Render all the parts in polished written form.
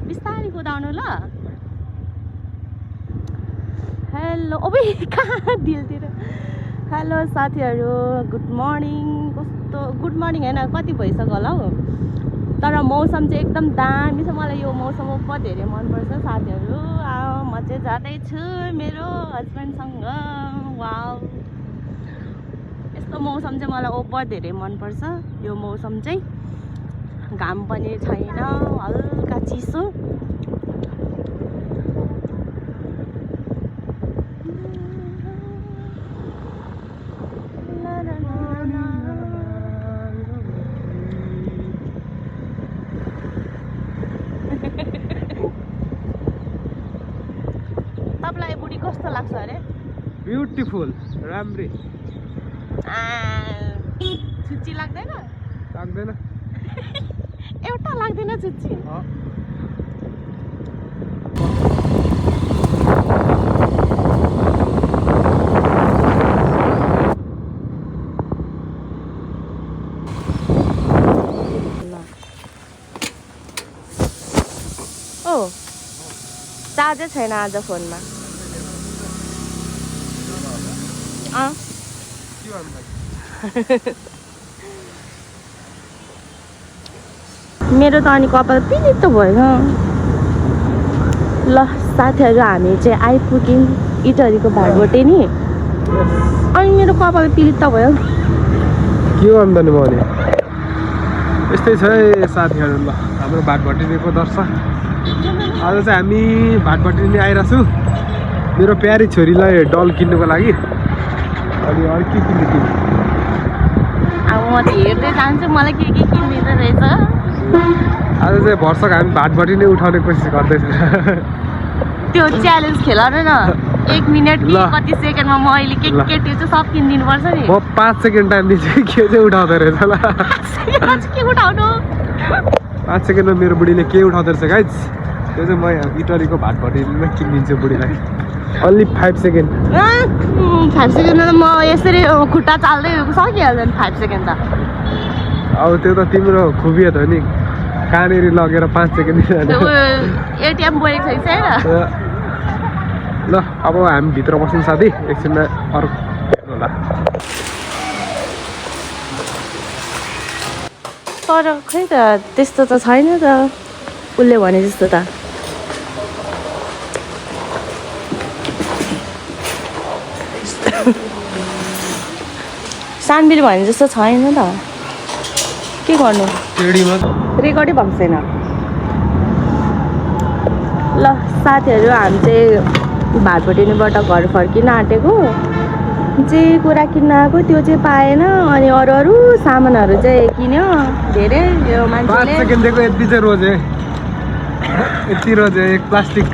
बिस्तारै कुदाउनु ल हेलो ओबे कहाँ दिलतिर हेलो साथीहरू गुड मर्निङ कस्तो गुड मर्निङ हैन कति भइसक्यो होला हौ तर मौसम चाहिँ एकदम दामी छ मलाई यो मौसम बहुत धेरै मनपर्छ साथीहरू म चाहिँ जाँदैछु मेरो हस्बेन्डसँग वाउ यस्तो मौसम चाहिँ मलाई बहुत धेरै मनपर्छ यो मौसम चाहिँ घाम पनि छैन हल्का चिसो तपाईलाई बुढी कस्तो लाग्छ अरे ब्युटिफुल राम्री छुच्ची लाग्दैन लाग्दैन एउटा लाग्दैन छुच्ची ओ चार्जै छैन आज फोनमा मेरो त अनि कपाल पिलित भयो ल साथीहरू हामी चाहिँ आइपुग्यौँ इटरीको भाटबोटे नि अनि मेरो कपाल पिलित भयो के भन्दा नि मैले यस्तै छ है साथीहरू ल हाम्रो भाटभटिनीको दर्शन आज चाहिँ हामी भाटभटिनी आइरहेको छु मेरो प्यारी छोरीलाई डल किन्नुको लागि अनि अरू के किन्नु अब म त हेर्दै जान्छु मलाई के किनिदिँदो रहेछ आज चाहिँ भर्सक हामी भाटभटिनी उठाउने कोसिस गर्दैछौँ त्यो च्यालेन्ज खेल र न 1 मिनट कि कति सेकेन्डमा म अहिले के त्यो चाहिँ सब किनिदिनु पर्छ नि म 5 सेकेन्ड टाइम दिन्छु के चाहिँ उठाउँदो रहेछ ल के उठाउनु 5 सेकेन्डमा मेरो बुढीले के उठाउँदो रहेछ गाइज त्यो चाहिँ म यहाँ इटलीको भाटभटिनीमा किनिदिन्छु बुढीलाई ओन्ली 5 सेकेन्ड 5 सेकेन्डमा त म यसरी खुट्टा चाल्दै सकिहाल्छ नि 5 सेकेन्ड त अब त्यो त तिम्रो खुबी हो नि कहाँनिर लगेर 5 सेकेन्ड एटिएम बोलेको छैन ल अब हामी भित्र बस्छौँ साथी एकछिनमा अरू होला तर खै त त्यस्तो त छैन त उसले भने जस्तो त सानबिर भने जस्तो छैन त के गर्नु रेकर्डै भएको छैन ल साथीहरू हामी चाहिँ भाटभटिनीबाट घर फर्किन आँटेको जे कुरा किन्न आएको त्यो चाहिँ पाएन अनि अरू अरू सामानहरू चाहिँ किन्यो धेरै यो 5 सेकेन्ड दिएको यति चाहिँ रोजे यति रोजे एक प्लास्टिक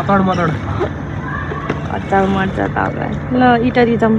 अतड मतड अचार मर्छ तपाईँ ल इटरी जाउँ